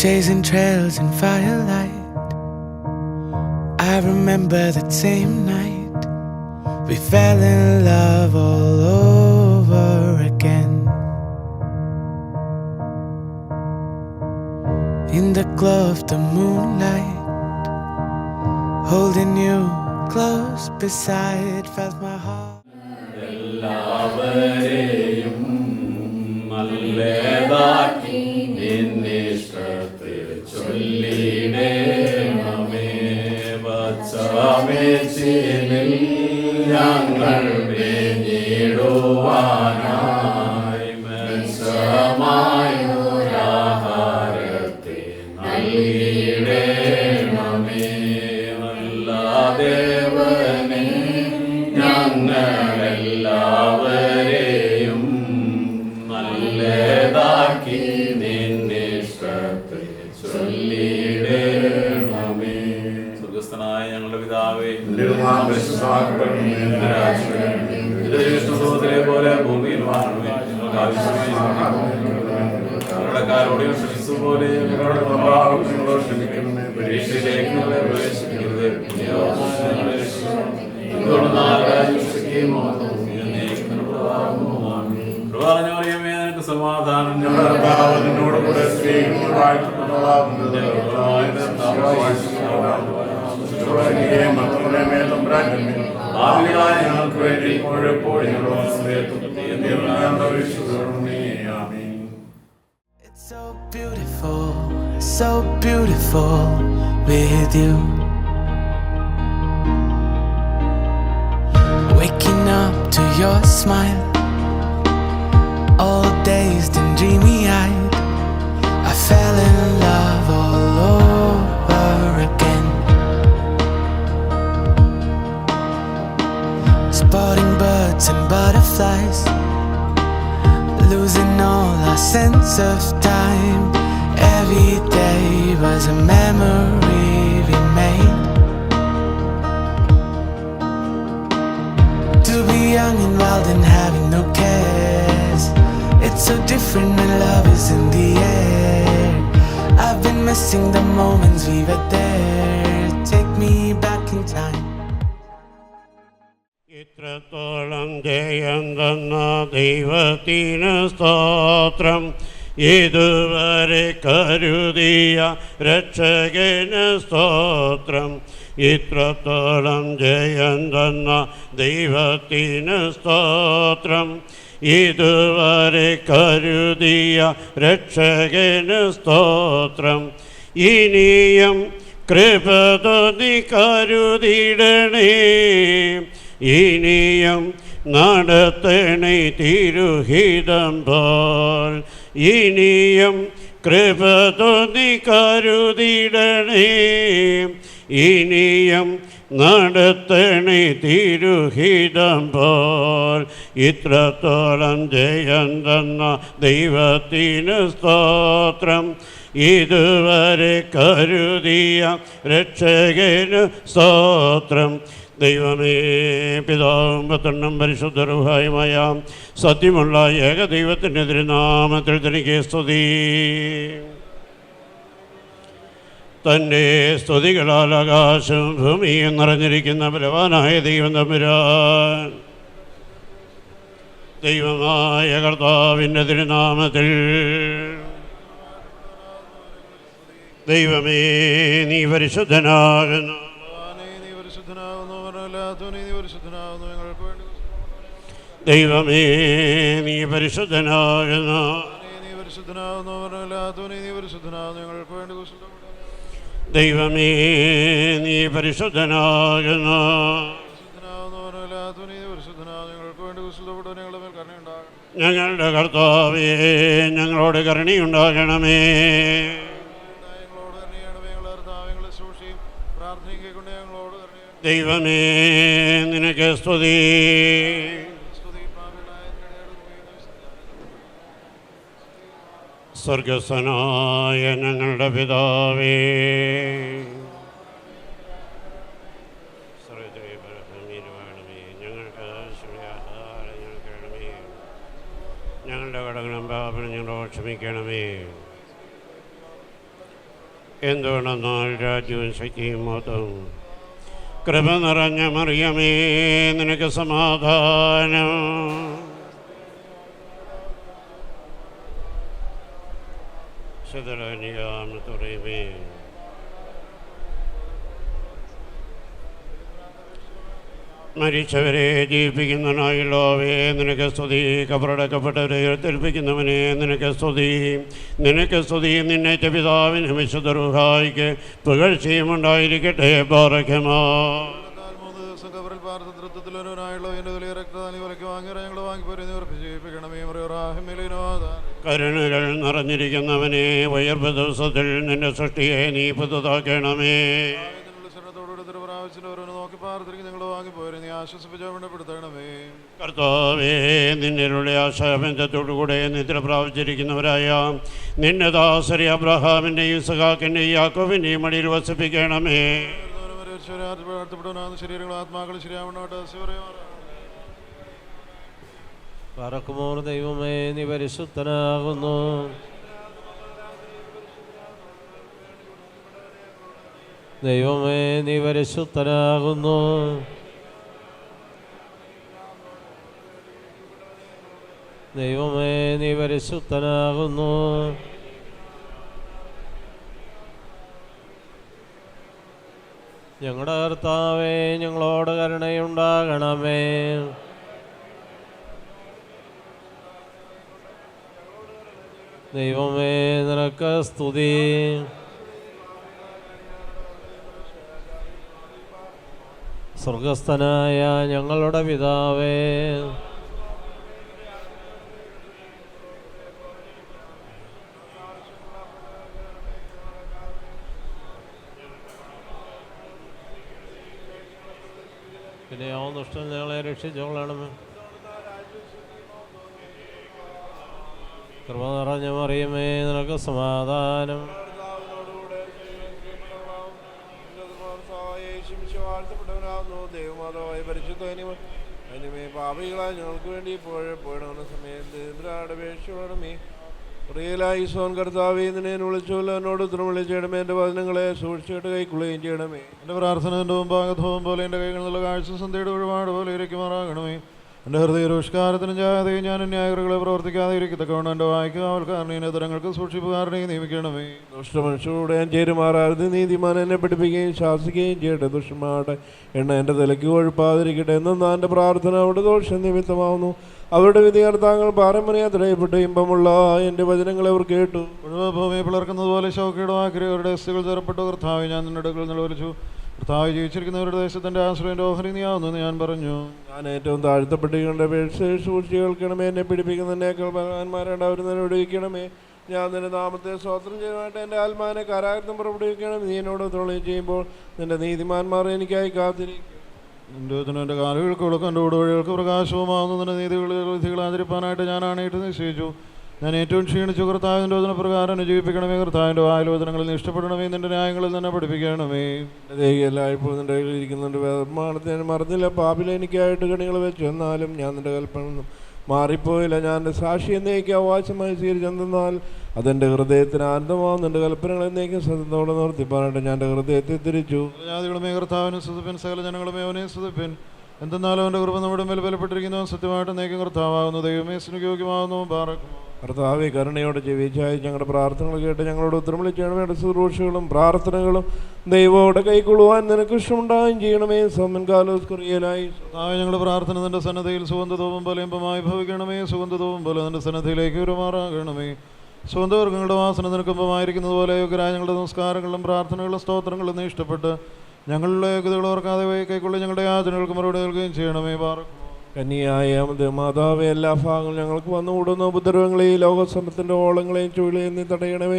chasing trails in firelight. I remember that same night we fell in love all over again. In the glow of the moonlight, holding you close beside, felt my heart. എല്ലാവരെയും നല്ലതാക്കി നിന്നിഷ്ടത്തിൽ ചൊല്ലിടേണമേ. വച്ചമേച്ചിനിൽ ഞങ്ങൾ മേഞ്ഞിടുവാനായി മെച്ചമായൊരാഹാരത്തെ നൽകിടേണമേ. നല്ല ദേവനെ ഞങ്ങളെല്ലാവരെയും നല്ലതാക്കി നിന്നിഷ്ടത്തെ ചൊല്ലിടേണമേ. സ്വർഗ്ഗസ്ഥനായ ഞങ്ങളുടെ പിതാവേ, സഹോദരെ പോലെ ഭൂമിയിൽ വാഴണമേ. ഞങ്ങൾക്ക് ആവശ്യമായി കടക്കാരോട് ക്ഷമിച്ചതുപോലെ ക്ഷമിക്കണമേ. പരീക്ഷയിലേക്ക് ഞങ്ങളെ പ്രവേശിപ്പിക്കരുത്. നിനക്ക് സമാധാനം. നിന്നോട് കൂടെ ഞങ്ങൾക്ക് വേണ്ടി It's so beautiful, so beautiful with you. Waking up to your smile, all dazed and dreamy-eyed, I fell in love all over again. Spotting birds and butterflies, losing all our sense of time. Every day was a memory we made. To be young and wild and having no cares, it's so different when love is in the air. I've been missing the moments we were there. Take me back in time. ഇത്രത്തോളം ജയം തന്ന ദൈവത്തിന് സ്തോത്രം. ഇതുവരെ കരുതിയ രക്ഷകന് സ്തോത്രം. ഇത്രത്തോളം ജയം തന്ന ദൈവത്തിന് സ്തോത്രം. ഇതുവരെ കരുതിയ രക്ഷകന് സ്തോത്രം. ഇനിയും കൃപ തോന്നി കരുതിടണേ. ഇനിയും നടത്തണേ തിരുഹിതം പോൽ. ഇനിയും കൃപ തോന്നി കരുതിടണേ. ഇനിയും നടത്തണേ തിരുഹിതം പോൽ. ഇത്രത്തോളം ജയം തന്ന ദൈവത്തിന് സ്തോത്രം. ഇതുവരെ കരുതിയ രക്ഷകന് സ്തോത്രം. ദൈവമേ, പിതാവും പുത്രനും പരിശുദ്ധ റൂഹായുമായ സത്യമുള്ള ഏകദൈവത്തിൻ്റെ തിരുനാമത്തിൽ തനിക്ക് സ്തുതി. തൻ്റെ സ്തുതികളാൽ ആകാശവും ഭൂമിയും നിറഞ്ഞിരിക്കുന്ന ബലവാനായ ദൈവം തമ്പുരാൻ, ദൈവമായ കർത്താവിൻ്റെ തിരുനാമത്തിൽ ദൈവമേ, നീ പരിശുദ്ധനാകുന്നു. ദൈവമേ, നീ പരിശുദ്ധനാകുന്നു. ദൈവമേ, നീ പരിശുദ്ധനാകുന്നു. ഞങ്ങളുടെ കർത്താവേ, ഞങ്ങളോട് കരുണയുണ്ടാകണമേ. ദൈവമേ, നിനക്ക് സ്തുതി. സ്വർഗസ്ഥനായ ഞങ്ങളുടെ പിതാവേ, ഞങ്ങൾക്ക് ഞങ്ങളുടെ കടങ്ങളും പാപങ്ങളും ഞങ്ങളോട് ക്ഷമിക്കണമേ. എന്തുകൊണ്ടെന്നാൽ രാജ്യവും ശക്തിയും മഹത്വവും കൃപ നിറഞ്ഞ മറിയമേ നിനക്ക് സമാധാനം. ശതരനിയാമത്തുറയുമേ മരിച്ചവരെ ജീവിപ്പിക്കുന്നവനായുള്ളവേ നിനക്ക് സ്തുതി. കബറടക്കപ്പെട്ടവരെ ഉയർത്തെഴുന്നേൽപ്പിക്കുന്നവനെ നിനക്ക് സ്തുതി. നിനക്ക് സ്തുതി. നിന്നേറ്റ പിതാവിനും വിശുദ്ധ റൂഹായിക്ക് പുകഴ്ചയും ഉണ്ടായിരിക്കട്ടെ. ബാറക്കമാ കരുണകൾ നിറഞ്ഞിരിക്കുന്നവനെ ഉയർപ്പ് ദിവസത്തിൽ നിന്റെ സൃഷ്ടിയെ നീ പുതുതാക്കണമേ. കർത്താവേ നിന്നിലുള്ള ആശാബന്ധത്തോടുകൂടെ നിദ്ര പ്രാപിച്ചിരിക്കുന്നവരായ നിന്റെ ദാസരി അബ്രഹാമിൻ്റെയും ഇസ്ഹാക്കിൻ്റെയും യാക്കോബിൻ്റെയും മടിയിൽ വസിപ്പിക്കണമേ. ശരീരങ്ങളും ആത്മാക്കളും ശരിയാവണോട്ട്. പറക്കുമോർ ദൈവമേ നീ പരിശുദ്ധനാകുന്നു. ദൈവമേ നീ പരിശുദ്ധനാകുന്നു. ദൈവമേ നീ പരിശുദ്ധനാകുന്നു. ഞങ്ങളുടെ കർത്താവേ ഞങ്ങളോട് കരുണയുണ്ടാകണമേ. ദൈവമേ നിനക്ക് സ്തുതി. സ്വർഗസ്ഥനായ ഞങ്ങളുടെ പിതാവേ, പിന്നെ ദുഷ്ടൻ ഞങ്ങളെ രക്ഷിച്ചോളണമേ. കൃപ നിറഞ്ഞ മറിയമേ നിനക്ക് സമാധാനം. ദൈവമാതാവായ പരിശുദ്ധ അനിമേ പാപികളായ ഞങ്ങൾക്ക് വേണ്ടി പോയപ്പോഴാണ് സമയത്ത് അപേക്ഷയോടമേ പ്രിയലായി സോൻ കർത്താവേ നിന്നെ വിളിച്ചോല്ലോ എന്നോട് ഉത്തരം വിളിച്ചിടമേ. എൻ്റെ വചനങ്ങളെ സൂക്ഷിച്ചിട്ട് കൈക്കൊള്ളുകയും ചെയ്യണമേ. എൻ്റെ പ്രാർത്ഥന എൻ്റെ മുമ്പാകധവും പോലെ എൻ്റെ കൈകളിൽ നിന്നുള്ള കാഴ്ച സന്ധ്യയുടെ ഒരുപാട് പോലെ ഇരിക്കുമാറാകണമേ. എൻ്റെ ഹൃദയപുരസ്കാരത്തിനും ജാതയും ഞാൻ ന്യായകളെ പ്രവർത്തിക്കാതെ ഇരിക്കത്തക്കവണ്ണം എൻ്റെ വായിക്കാവൽക്കാരനെ തരങ്ങൾക്ക് സൂക്ഷിപ്പുകാരനെയും നിയമിക്കണമേ. ദുഷ്ടമനുഷ്യരോട് ഞാൻ ചേരുമാറാതെ നീതിമാൻ എന്നെ പഠിപ്പിക്കുകയും ശാസിക്കുകയും ചെയ്യട്ടെ. ദുഷ്ടന്മാരുടെ എണ്ണ എൻ്റെ തലയ്ക്ക് കൊഴുപ്പാതിരിക്കട്ടെ. എന്നും എൻ്റെ പ്രാർത്ഥന അവിടെ ദോഷം നിമിത്തമാവുന്നു. അവരുടെ വിധികർത്താക്കൾ പാരമ്പര്യ തടയപ്പെട്ട് ഇമ്പമുള്ള എൻ്റെ വചനങ്ങളെ അവർ കേട്ടു. ഭൂമി പിളർക്കുന്നത് പോലെ ശോകയുടെ അവരുടെ അസ്ഥികൾ ചേർപ്പെട്ടു. കർത്താവ് ഞാൻ നിന്റെ അടുക്കൽ നിലവിളിച്ചു. കർത്താവ് ജീവിച്ചിരിക്കുന്നവരുടെ ദേശത്തിൻ്റെ ആശ്രയം ഓഹരി നീയാവുന്നു ഞാൻ പറഞ്ഞു. ഞാൻ ഏറ്റവും താഴ്ത്തപ്പെട്ടിരിക്കേണ്ട അപേക്ഷ സൂക്ഷിച്ച് കേൾക്കണമേ. എന്നെ പിടിപ്പിക്കുന്നതിനേക്കാൾ ബലവാന്മാരാണ്ട് അവർ തന്നെ വിടുവിക്കണമേ. ഞാൻ നിന്റെ നാമത്തെ സ്വതന്ത്രം ചെയ്യുവാനായിട്ട് എൻ്റെ ആത്മാവിനെ കാരാഗ്രഹം പുറപ്പെടുവിക്കണം. നീ എന്നോട് തൊഴിൽ ചെയ്യുമ്പോൾ നിന്റെ നീതിമാന്മാർ എനിക്കായി കാത്തിരിക്കും. എൻ്റെ കാലുകൾക്ക് വിളക്കും എൻ്റെ ഊടുവഴികൾക്ക് പ്രകാശവുമാകുന്നു. നിന്റെ വിധികൾ ആചരിപ്പാനായിട്ട് ഞാൻ ആണയിട്ട് നിശ്ചയിച്ചു. ഞാൻ ഏറ്റവും ക്ഷീണിച്ചു. കർത്താവിൻ്റെ വചന പ്രകാരം ജീവിപ്പിക്കണമേ. കർത്താവിൻ്റെ വായലോചനങ്ങളിൽ നിന്ന് ഇഷ്ടപ്പെടണമേ. നിന്റെ ന്യായങ്ങളിൽ തന്നെ പഠിപ്പിക്കണമേ. എൻ്റെ ദേഹിയെല്ലാം ഇപ്പോഴും നിൻ്റെ കയ്യിൽ ഇരിക്കുന്നുണ്ട്. വേദമാനത്തെ ഞാൻ മറന്നില്ല. പാപിൽ എനിക്കായിട്ട് കണികൾ വെച്ചു. എന്നാലും ഞാൻ നിൻ്റെ കൽപ്പന മാറിപ്പോയില്ല. ഞാൻ എൻ്റെ സാക്ഷി എന്നേക്ക് അവകാശമായി സ്വീകരിച്ചെന്നാൽ അതെൻ്റെ ഹൃദയത്തിന് ആനന്ദമാകും. എൻ്റെ കൽപ്പനകൾ എന്നേക്കും സത്യത്തോടെ നിർത്തിപ്പാനായിട്ട് ഞാൻ എൻ്റെ ഹൃദയത്തെ തിരിച്ചു. ജാതികളുമേ കർത്താവിനെ സ്തുതിപ്പിൻ. സകല ജനങ്ങളുമേ അവനെ സ്തുതിപ്പിൻ. എന്തെന്നാലും അവൻ്റെ കൃപ നമ്മുടെ മേൽ ബലപ്പെട്ടിരിക്കുന്നു. സത്യമായിട്ട് എന്നേക്കും കർത്താവാകുന്നു. ദൈവമേ സ്നേഹയോഗ്യമാകുന്നു. ബാറക്കും. കർത്താവേ കരുണയോടെ ജീവിച്ചായി ഞങ്ങളുടെ പ്രാർത്ഥനകൾ കേട്ട് ഞങ്ങളോട് ഉത്തരം വിളിച്ചാണ്. വേണ്ട ശുശ്രൂഷകളും പ്രാർത്ഥനകളും ദൈവോടെ കൈക്കൊള്ളുവാൻ നിനക്ക് ഇഷ്ടമുണ്ടാകുകയും ചെയ്യണമേ. സമ്മൻകാലോസ്കുറിയലായി ഞങ്ങളുടെ പ്രാർത്ഥന നിന്റെ സന്നദ്ധയിൽ സുഗന്ധതവും പോലെ ഇമ്പമായി ഭവിക്കണമേ. സുഗന്ധതവും പോലെ നിന്റെ സന്നദ്ധയിലേക്ക് ഉരുമാറാകണമേ. സുഗന്ധവർഗങ്ങളുടെ വാസന നിനക്കുമ്പമായിരിക്കുന്നത് പോലെ യോഗ്യരായ ഞങ്ങളുടെ നമസ്കാരങ്ങളും പ്രാർത്ഥനകളും സ്തോത്രങ്ങളും നീ ഇഷ്ടപ്പെട്ട് ഞങ്ങളുടെ യോഗ്യതകൾ ഓർക്കാതെ കൈക്കൊള്ളി ഞങ്ങളുടെ യാചനകൾക്ക് മറുപടി നൽകുകയും ചെയ്യണമേ. ബാറക്കും. കന്യായ മാതാവേ എല്ലാ ഭാഗങ്ങളും ഞങ്ങൾക്ക് വന്നുകൂടുന്ന ഉപദ്രവങ്ങളെയും ലോകസമത്തിൻ്റെ ഓളങ്ങളെയും ചുഴലിയും നീ തടയണമേ.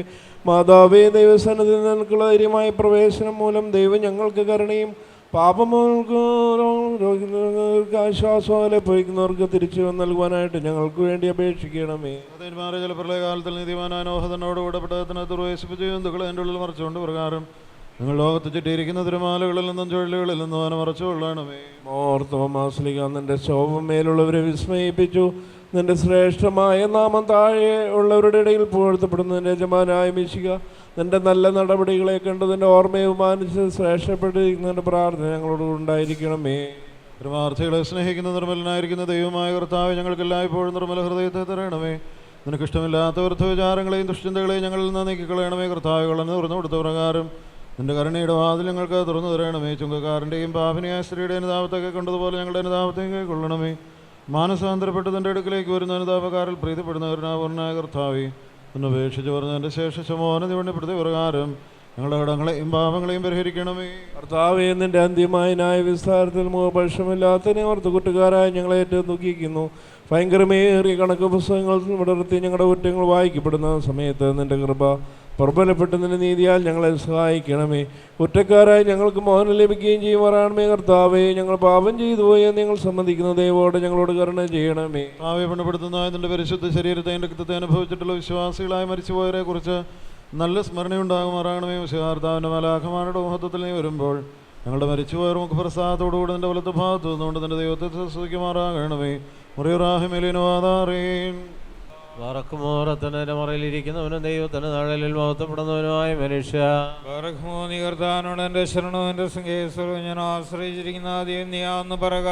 മാതാവേ ദൈവസന്നിധിയിൽ നിനക്കുള്ള ധൈര്യമായ പ്രവേശനം മൂലം ദൈവം ഞങ്ങൾക്ക് കരുണയും പാപങ്ങൾക്ക് രോഗികൾക്ക് ആശ്വാസമല്ലേ പോയിക്കുന്നവർക്ക് തിരിച്ചു നൽകുവാനായിട്ട് ഞങ്ങൾക്ക് വേണ്ടി അപേക്ഷിക്കണമേ. അതേമാരെ ചില പ്രളയകാലത്തിൽ നീതിമാനായ നോഹത്തിനോടുകൂടെ പെട്ടകത്തിനകത്ത് പ്രവേശിപ്പിച്ചു ജന്തുക്കളെ എൻ്റെ ഉള്ളിൽ മറച്ചുകൊണ്ട് പ്രകാരം നിങ്ങൾ ലോകത്ത് ചുറ്റിയിരിക്കുന്ന തിരുമാലകളിൽ നിന്നും ചുഴലുകളിൽ നിന്നും അവനെ മറച്ചുകൊള്ളണമേ. മോർ തോമാസ്ലിക നിന്റെ ശോഭം മേലുള്ളവരെ വിസ്മയിപ്പിച്ചു. നിന്റെ ശ്രേഷ്ഠമായ നാമം താഴെ ഉള്ളവരുടെ ഇടയിൽ പുകഴ്ത്തപ്പെടുന്നതിൻ്റെ യജമാനായ മിശിക നിന്റെ നല്ല നടപടികളെ കണ്ട് നിന്റെ ഓർമ്മയെ ബഹുമാനിച്ച് ശ്രേഷ്ഠപ്പെട്ടിരിക്കുന്നതിൻ്റെ പ്രാർത്ഥന ഞങ്ങളോട് ഉണ്ടായിരിക്കണമേ. പരമാർത്ഥികളെ സ്നേഹിക്കുന്ന നിർമ്മലനായിരിക്കുന്ന ദൈവമായ കർത്താവ് ഞങ്ങൾക്ക് എല്ലായ്പ്പോഴും നിർമ്മല ഹൃദയത്തെ തരണമേ. നിനക്കിഷ്ടമില്ലാത്ത വൃദ്ധവിചാരങ്ങളെയും ദുഷ്ചിന്തകളെയും ഞങ്ങളിൽ നിന്ന് നീക്കിക്കളയണമേ. കർത്താവുകളെന്ന് തുറന്നു കൊടുത്ത പ്രകാരം നിന്റെ കരുണയുടെ വാതിൽ ഞങ്ങൾക്ക് തുറന്നു തരണമേ. ചുങ്കക്കാരൻ്റെയും പാപിനിയായ സ്ത്രീയുടെ അനുതാപത്തൊക്കെ കൊണ്ടതുപോലെ ഞങ്ങളുടെ അനുതാപത്തേക്ക് കൊള്ളണമേ. മാനസാന്തരപ്പെട്ട് നിന്റെ അടുക്കിലേക്ക് വരുന്ന അനുതാപക്കാരിൽ പ്രീതിപ്പെടുന്ന കരുണാപൂർണ്ണായ കർത്താവേ, ഒന്ന് ഉപേക്ഷിച്ച് പറഞ്ഞതിൻ്റെ ശേഷമോന നിവണ്ണപ്പെടുത്തിയ പ്രകാരം ഞങ്ങളുടെ കടങ്ങളെയും പാപങ്ങളെയും പരിഹരിക്കണമേ. കർത്താവേ, നിന്റെ അന്ത്യമായ ന്യായ വിസ്താരത്തിൽ മുഖപക്ഷമില്ലാത്തതിനെ ഓർത്ത് കുറ്റക്കാരായി ഞങ്ങളെ ഏറ്റവും ദുഃഖിക്കുന്നു. ഭയങ്കരമേറിയ കണക്ക് പുസ്തകങ്ങൾ വിടർത്തി ഞങ്ങളുടെ കുറ്റങ്ങൾ വായിക്കപ്പെടുന്ന സമയത്ത് നിന്റെ കൃപ പ്രബലപ്പെട്ട് നിന്റെ നീതിയാൽ ഞങ്ങളെ സഹായിക്കണമേ. കുറ്റക്കാരായി ഞങ്ങൾക്ക് മോഹനം ലഭിക്കുകയും ചെയ്യുമാറാണമേ. കർത്താവേ, ഞങ്ങൾ പാപം ചെയ്തു പോയി ഞങ്ങൾ സമ്മതിക്കുന്ന ദൈവോടെ ഞങ്ങളോട് കരുണ ചെയ്യണമേ. ഭാവി പണപ്പെടുത്തുന്നതായ നിന്റെ പരിശുദ്ധ ശരീരത്തെ രക്തത്തെ അനുഭവിച്ചിട്ടുള്ള വിശ്വാസികളായി മരിച്ചുപോയവരെ കുറിച്ച് നല്ല സ്മരണയുണ്ടാകുമാറാകണമേ. വിശുദ്ധാർത്താവിൻ്റെ മലാഖമാരുടെ മഹത്വത്തിൽ നീ വരുമ്പോൾ ഞങ്ങളുടെ മരിച്ചുപോയവർ മുഖ പ്രസാദത്തോടുകൂടി നിന്റെ വലത്ത് ഭാഗത്തു നിന്നുകൊണ്ട് നിന്റെ ദൈവത്തെ സ്തുതിക്കുമാറാകണമേ. മുറിയുറാഹിമേലിനുവാദാറേൻ വറക്കുമോറത്തിന് മറയിലിരിക്കുന്നവനും ദൈവത്തിന് തഴലിൽ മഹത്വപ്പെടുന്നവനുമായ മനുഷ്യ നീ കർത്താവിനോട് എൻ്റെ ശരണവും എൻ്റെ സങ്കേശ്വരവും ഞാൻ ആശ്രയിച്ചിരിക്കുന്ന ആദ്യം നീയാന്ന് പറക.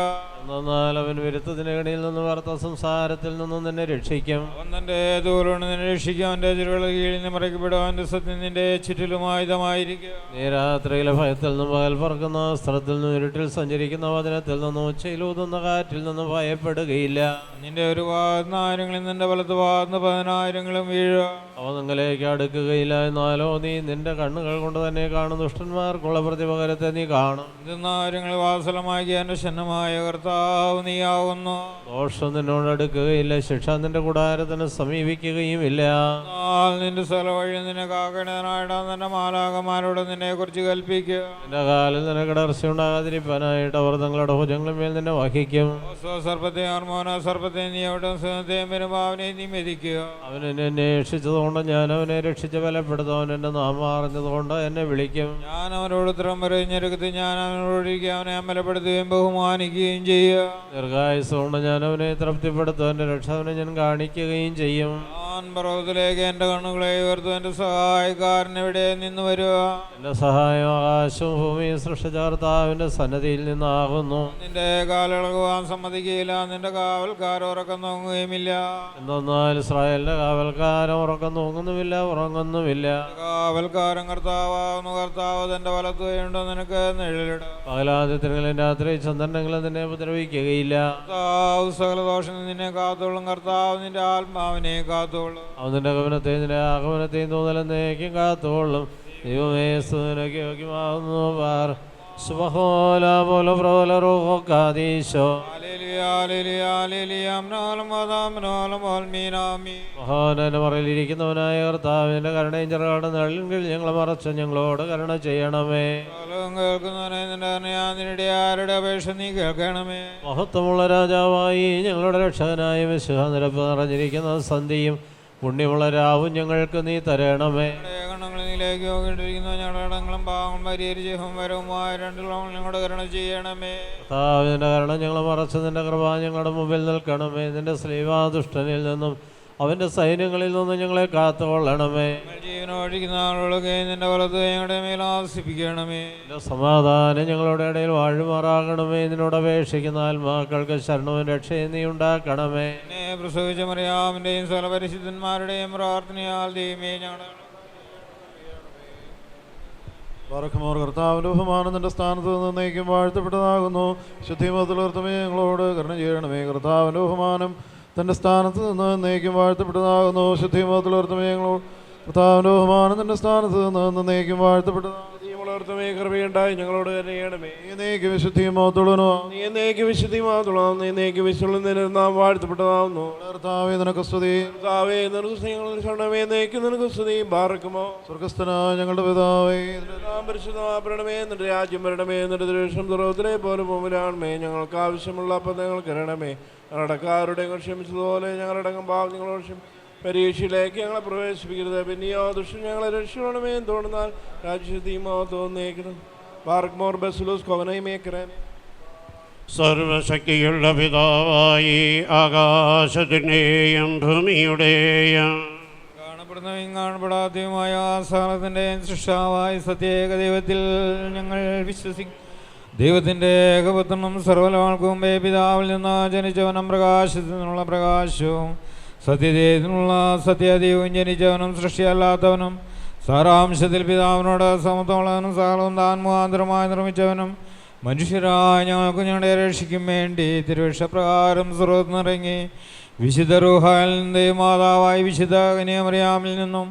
എന്നാൽ അവൻ വിരുദ്ധത്തിന്റെ കണിയിൽ നിന്ന് വാർത്ത സംസാരത്തിൽ നിന്നും നിന്നെ രക്ഷിക്കും. അവൻ തൻ്റെ ദൂരോട് നിന്നെ രക്ഷിക്കും. അവൻ്റെ ചുരുള കീഴിൽ നിന്ന് മറയ്ക്കപ്പെടും. അവൻ്റെ സത്യം നിന്റെ ചുറ്റിലുമായുധമായിരിക്കും. നീ രാത്രിയിലെ ഭയത്തിൽ നിന്നും പകൽ പറക്കുന്ന സ്ഥലത്തിൽ നിന്നും ഇരുട്ടിൽ സഞ്ചരിക്കുന്ന വചനത്തിൽ നിന്നും ഉച്ചയിലൂതുന്ന കാറ്റിൽ നിന്നും ഭയപ്പെടുകയില്ല. നിന്റെ ഒരു ഭാഗത്ത് ആയിരങ്ങളിൽ നിന്റെ വലത്ത് ഭാഗത്ത് 10,000 വീഴുക. അവ നിങ്ങളിലേക്ക് അടുക്കുകയില്ല. എന്നാലോ നീ നിന്റെ കണ്ണുകൾ കൊണ്ട് തന്നെ കാണും. ദുഷ്ടന്മാർക്കുള്ള പ്രതിപകരത്തെ നീ കാണും. ഇതെന്നായിരങ്ങൾ വാസലമാക്കിയ എൻ്റെ ഷന്നമായ കർത്താവ് നീയാവുന്നു. ദോഷം നിന്നോട് അടുക്കുകയില്ല. ശിക്ഷ നിന്റെ കൂടാരത്തിന് സമീപിക്കുകയും ഇല്ല. നിന്റെ സ്ഥല വഴി നിന്നെ കാക്കണേനായിടാൻ നിന്റെ മാലാകന്മാരോട് നിന്നെ കുറിച്ച് കൽപ്പിക്കുക. നിന്റെ കാലിൽ നിനക്ക് ഇടർച്ച ഉണ്ടാകാതിരിക്കാനായിട്ട് അവർ തങ്ങളുടെ ഭുജങ്ങളുമേൽ നിന്നെ വഹിക്കും. സർപ്പത്തെ ഹോർമോന സർപ്പത്തെ നീ എവിടെ സുഖത്തെയും പെരുമാവിനെ നീ മെതിക്കുക. അവൻ എന്നെ അന്വേഷിച്ചതുകൊണ്ട് ഞാൻ അവനെ രക്ഷിച്ച് ബലപ്പെടുത്തും. അവൻ എൻ്റെ നാമം അറിഞ്ഞതുകൊണ്ട് എന്നെ വിളിക്കും. ഞാൻ അവനോട് ഉത്തരം പറയുഞ്ഞെടുക്കത്ത് ഞാൻ അവനോടിരിക്കുക. അവനെ അമ്പലപ്പെടുത്തുകയും ബഹുമാനിക്കുകയും ചെയ്യുക. ദീർഘായുസ് കൊണ്ട് ഞാൻ അവനെ തൃപ്തിപ്പെടുത്തും. എൻ്റെ രക്ഷ അവനെ ഞാൻ കാണിക്കുകയും ചെയ്യും. ഞാൻ പർവ്വതത്തിലേക്ക് എൻ്റെ കണ്ണുകളെ ഉയർത്തു. എൻ്റെ സഹായക്കാരൻ എവിടെ നിന്ന് വരിക? എൻ്റെ സഹായം ആകാശവും ഭൂമിയും സൃഷ്ടിച്ച കർത്താവിൻ്റെ സന്നദ്ധിയിൽ നിന്നാകുന്നു. നിന്റെ കാലിളകുവാൻ സമ്മതിക്കുകയില്ല. നിന്റെ കാവൽക്കാർ ഉറക്കം തൂങ്ങുകയുമില്ല. എന്നാൽ ഇസ്രായേലിന്റെ കാവൽക്കാരൻ ഉറക്കം തൂങ്ങുന്നുമില്ല, ഉറങ്ങുന്നുമില്ല. കാവൽക്കാരൻ കർത്താവാകുന്നു. കർത്താവ് തന്റെ വലത്തുകയുണ്ടോ നിനക്ക് നിഴലിടും. പകലാദിത്യങ്ങളും രാത്രി ചന്ദ്രനെങ്കിലും നിന്നെ ഉപദ്രവിക്കുകയില്ല. കർത്താവ് സകല ദോഷത്തിൽ നിന്നെ കാത്തോളും. കർത്താവ് നിന്റെ ആത്മാവിനെ കാത്തോളും. അവൻ നിന്റെ ഗമനത്തെയും നിന്റെ ആഗമനത്തെയും തോന്നലെന്നേക്കും കാത്തോളും. ദൈവമേ സ്തുതിക്ക് യോഗ്യമാകുന്നു. സുബഹോല പോല പ്രബല റൂഹോക്കാദീശോ മഹാനന്റെ മറയിലിരിക്കുന്നവനായ കർത്താവിന്റെ കരുണയും ചെറുകാട് നെള്ളിൽ ഞങ്ങളെ മറച്ച് ഞങ്ങളോട് കരുണ ചെയ്യണമേ. കേൾക്കുന്നവനെ ആരുടെ അപേക്ഷ നീ കേൾക്കണമേ. മഹത്വമുള്ള രാജാവായി ഞങ്ങളുടെ രക്ഷകനായ മിശിഹ നിരപ്പ് നിറഞ്ഞിരിക്കുന്ന സന്ധ്യയും പുണ്യമുള്ള രാവും ഞങ്ങൾക്ക് നീ തരണമേ. കണ്ണങ്ങളിലേക്ക് നോക്കിയിട്ടിരിക്കുന്ന ഞങ്ങളുടെ ഇടങ്ങളും പാവങ്ങളും പരിഹരിച്ച് വരവുമായ രണ്ടും ഞങ്ങളുടെ കരുണ ചെയ്യണമേ. കർത്താവിന്റെ കരുണ ഞങ്ങളെ മറച്ച് നിന്റെ കൃപ ഞങ്ങളുടെ മുമ്പിൽ നിൽക്കണമേ. നിന്റെ ശ്ലീവാദുഷ്ടനിൽ നിന്നും അവന്റെ സൈന്യങ്ങളിൽ നിന്നും ഞങ്ങളെ കാത്തുകൊള്ളണമേ. ജീവനോടിക്കുന്ന ആളുകളൊക്കെ നിന്റെ വലത്ത് ഞങ്ങളുടെ മേൽ ആസിപ്പിക്കണമേ. നിന്റെ സമാധാനം ഞങ്ങളുടെ ഇടയിൽ വാഴുമാറാകണമേ. നിന്നോട് അപേക്ഷിക്കുന്ന ആത്മാക്കൾക്ക് ശരണവും രക്ഷയും നീ ഉണ്ടാക്കണമേ. എന്നെ പ്രസവിച്ച മറിയാമിന്റെയും സകല പരിശുദ്ധന്മാരുടെയും പ്രാർത്ഥനയാൽ ദൈവമേ ഞങ്ങളുടെ പറക്കുമോർ കർത്താവിൻ്റെ ബഹുമാനം നിന്റെ സ്ഥാനത്ത് നിന്നേക്കും വാഴ്ത്തപ്പെട്ടതാകുന്നു. ശുദ്ധിമത്തുലർത്തമേ ഞങ്ങളോട് കരുണ ചെയ്യണമേ. കർത്താവിൻ്റെ ബഹുമാനം തൻ്റെ സ്ഥാനത്ത് നിന്ന് എന്നേക്കും വാഴ്ത്തപ്പെട്ടതാകുന്നു. ശുദ്ധിമത്തുലർത്തമേ ഞങ്ങളോട് കർത്താവിൻ്റെ ബഹുമാനം തൻ്റെ സ്ഥാനത്ത് നിന്ന് എന്നേക്കും വാഴ്ത്തപ്പെട്ടതാകുന്നു. കൃപയുണ്ടായി ഞങ്ങളോട് ചെയ്യണമേ. നീക്ക് വിശുദ്ധിയും മഹത്വമുള്ളവനോ നീ എന്നേക്ക് വിശുദ്ധിയും മഹത്വമുള്ളവൻ. നീ എന്നേക്ക് വിശുദ്ധ നാം വാഴ്ത്തപ്പെട്ടതാവുന്നു. കർത്താവേ നിനക്ക് സ്തുതി. കർത്താവേ നിനക്ക് സ്തുതി. എന്നേക്ക് നിനക്ക് സ്തുതി. ബാറക്കുമോ സ്വർഗ്ഗസ്ഥനായ ഞങ്ങളുടെ പിതാവേ, പരിശുദ്ധമാപ്പെടണമേ. എന്നിട്ട് രാജ്യം വരണമേ. എന്നിട്ട് ദേശം തുറവത്തിലെ പോലെ ഭൂമിയിലാണമേ. ഞങ്ങൾക്ക് ആവശ്യമുള്ള അപ്പം ഞങ്ങൾക്ക് തരണമേ. ഞങ്ങളുടെ ക്ഷമിച്ചതുപോലെ ഞങ്ങളുടെ പാവം ഞങ്ങളോട് ക്ഷമിക്കും. പരീക്ഷയിലേക്ക് ഞങ്ങളെ പ്രവേശിപ്പിക്കരുത്. പിന്നെയോ ദുഷ്ടൻ ഞങ്ങളെ രക്ഷിക്കണമേ. തോന്നുന്നാൽ രാജ്യതീമോ തോന്നേക്കുന്നു. ബാർക്ക്മോർ ബസുലൂസ് കൊവനൈമേക്കരൻ സർവശക്തിയുള്ള പിതാവായി ആകാശത്തിൻ്റെയും ഭൂമിയുടെയും കാണപ്പെടുന്നവയും കാണപ്പെടാത്തതുമായ സാറത്തിൻ്റെ സൃഷ്ടാവായ സത്യേക ദൈവത്തിൽ ഞങ്ങൾ വിശ്വസിക്കും. ദൈവത്തിൻ്റെ ഏകപുത്രനും സർവ്വലോകങ്ങൾക്കും മുമ്പേ പിതാവിൽ നിന്ന് ജനിച്ചവനും പ്രകാശത്തിൽ നിന്നുള്ള പ്രകാശവും സത്യദൈവത്തിനുള്ള സത്യദൈവവും ജനിച്ചവനും സൃഷ്ടിയല്ലാത്തവനും സാരാംശത്തിൽ പിതാവിനോട് സമത്വമുള്ളവനും സകലവും താൻ മുഖാന്തരമായി നിർമ്മിച്ചവനും മനുഷ്യരായ ഞങ്ങൾക്ക് ഞങ്ങളുടെ രക്ഷിക്കും വേണ്ടി തിരുവിഷപ്രകാരം സ്രോതസ് നിറങ്ങി വിശുദ്ധ റൂഹാലിൻ്റെ മാതാവായി വിശുദ്ധ കന്യാമറിയാമിൽ നിന്നും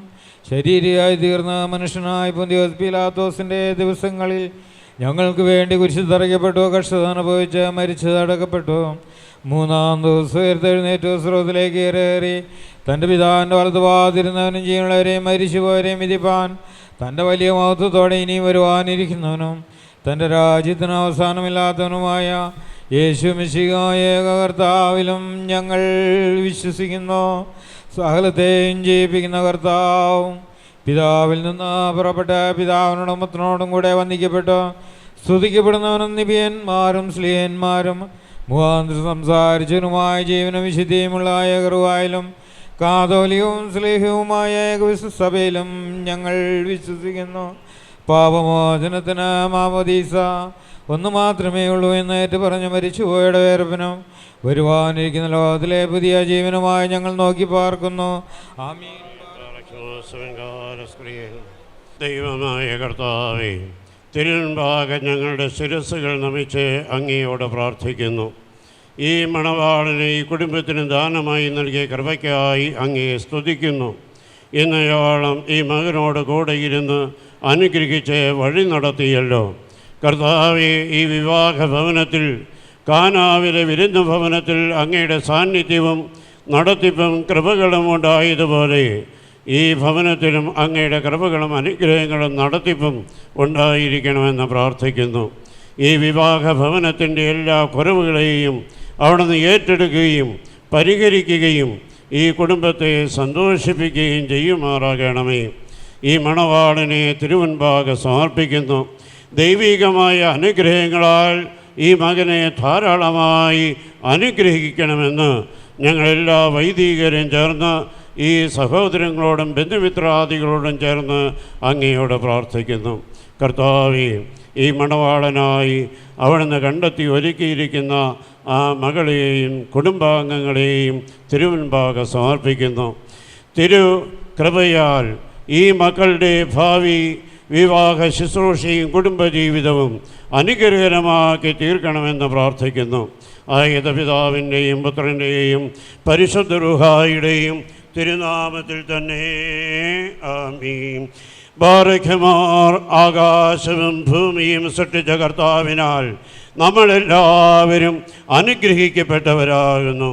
ശരീരിയായി തീർന്ന മനുഷ്യനായി പൊന്തിയോസ് പീലാത്തോസിൻ്റെ ദിവസങ്ങളിൽ ഞങ്ങൾക്ക് വേണ്ടി കുരിശിൽ തറയ്ക്കപ്പെട്ടു, കഷ്ടത അനുഭവിച്ച് മരിച്ചത് അടക്കപ്പെട്ടു. മൂന്നാം ദിവസം ഉയർത്തെഴുന്നേറ്റു സ്രോതത്തിലേക്ക് കയറി തൻ്റെ പിതാവിൻ്റെ വലതുഭാഗത്തിരുന്നവനും ജീവനുള്ളവരെയും മരിച്ചുപോയവരെയും വിധിപ്പാൻ തൻ്റെ വലിയ മഹത്വത്തോടെ ഇനിയും വരുവാനിരിക്കുന്നവനും തൻ്റെ രാജ്യത്തിന് അവസാനമില്ലാത്തവനുമായ യേശു മിശിഹായ കർത്താവിലും ഞങ്ങൾ വിശ്വസിക്കുന്നു. സകലത്തെയും ജയിപ്പിക്കുന്ന കർത്താവും പിതാവിൽ നിന്ന് പുറപ്പെട്ട പിതാവിനോടും പുത്രനോടും കൂടെ വന്ദിക്കപ്പെട്ടു സ്തുതിക്കപ്പെടുന്നവനും നിബിയന്മാരും സ്ലീഹന്മാരും മുഖാന്തരം സംസാരിച്ചവനുമായ ജീവനും വിശുദ്ധിയുമുള്ള ഏകറുവായാലും കാതോലികവും സ്ലീഹവുമായ ഏകവിശ്വസഭയിലും ഞങ്ങൾ വിശ്വസിക്കുന്നു. പാപമോചനത്തിന് മാമോദീസ ഒന്ന് മാത്രമേ ഉള്ളൂ എന്ന് ഏറ്റുപറഞ്ഞ് മരിച്ചുപോയുടെ വേർപ്പിനും വരുവാനിരിക്കുന്ന ലോകത്തിലെ പുതിയ ജീവനുമായി ഞങ്ങൾ നോക്കി പാർക്കുന്നു. ആമീൻ. ദൈവമായ കർത്താവേ, തിരുമുൻപാകെ ഞങ്ങളുടെ ശിരസ്സുകൾ നമിച്ച് അങ്ങയോട് പ്രാർത്ഥിക്കുന്നു. ഈ മണവാളനെ ഈ കുടുംബത്തിന് ദാനമായി നൽകിയ കൃപയ്ക്കായി അങ്ങയെ സ്തുതിക്കുന്നു. ഇന്നയോളം ഈ മകനോട് കൂടെ ഇരുന്ന് അനുഗ്രഹിച്ച് വഴി നടത്തിയല്ലോ കർത്താവേ. ഈ വിവാഹ ഭവനത്തിൽ, കാനാവിലെ വിരുന്ന് ഭവനത്തിൽ അങ്ങയുടെ സാന്നിധ്യവും നടത്തിപ്പും കൃപകളും ഉണ്ടായതുപോലെ ഈ ഭവനത്തിലും അങ്ങയുടെ കൃപകളും അനുഗ്രഹങ്ങളും നടത്തിപ്പും ഉണ്ടായിരിക്കണമെന്ന് പ്രാർത്ഥിക്കുന്നു. ഈ വിവാഹ ഭവനത്തിൻ്റെ എല്ലാ കുറവുകളെയും അവിടുന്ന് ഏറ്റെടുക്കുകയും പരിഹരിക്കുകയും ഈ കുടുംബത്തെ സന്തോഷിപ്പിക്കുകയും ചെയ്യുമാറാകണമേ. ഈ മണവാളനെ തിരുമുൻപാകെ സമർപ്പിക്കുന്നു. ദൈവികമായ അനുഗ്രഹങ്ങളാൽ ഈ മകനെ ധാരാളമായി അനുഗ്രഹിക്കണമെന്ന് ഞങ്ങളെല്ലാ വൈദികരും ചേർന്ന് ഈ സഹോദരങ്ങളോടും ബന്ധുമിത്രാദികളോടും ചേർന്ന് അങ്ങയോട് പ്രാർത്ഥിക്കുന്നു. കർത്താവേ, ഈ മണവാളനായി അവിടുന്ന് കണ്ടെത്തി ഒരുക്കിയിരിക്കുന്ന ആ മകളെയും കുടുംബാംഗങ്ങളെയും തിരുമുൻപാകെ സമർപ്പിക്കുന്നു. തിരു കൃപയാൽ ഈ മക്കളുടെ ഭാവി വിവാഹ ശുശ്രൂഷയും കുടുംബജീവിതവും അനുഗ്രഹകരമാക്കി തീർക്കണമെന്ന് പ്രാർത്ഥിക്കുന്നു. ആയത് പിതാവിൻ്റെയും പുത്രൻ്റെയും പരിശുദ്ധ റൂഹായുടെയും തിരുനാമത്തിൽ തന്നെ ആമീൻ. ബാറഖ്മാർ ആകാശവും ഭൂമിയും സൃഷ്ടിച്ച കർത്താവിനാൽ നമ്മളെല്ലാവരും അനുഗ്രഹിക്കപ്പെട്ടവരാകുന്നു.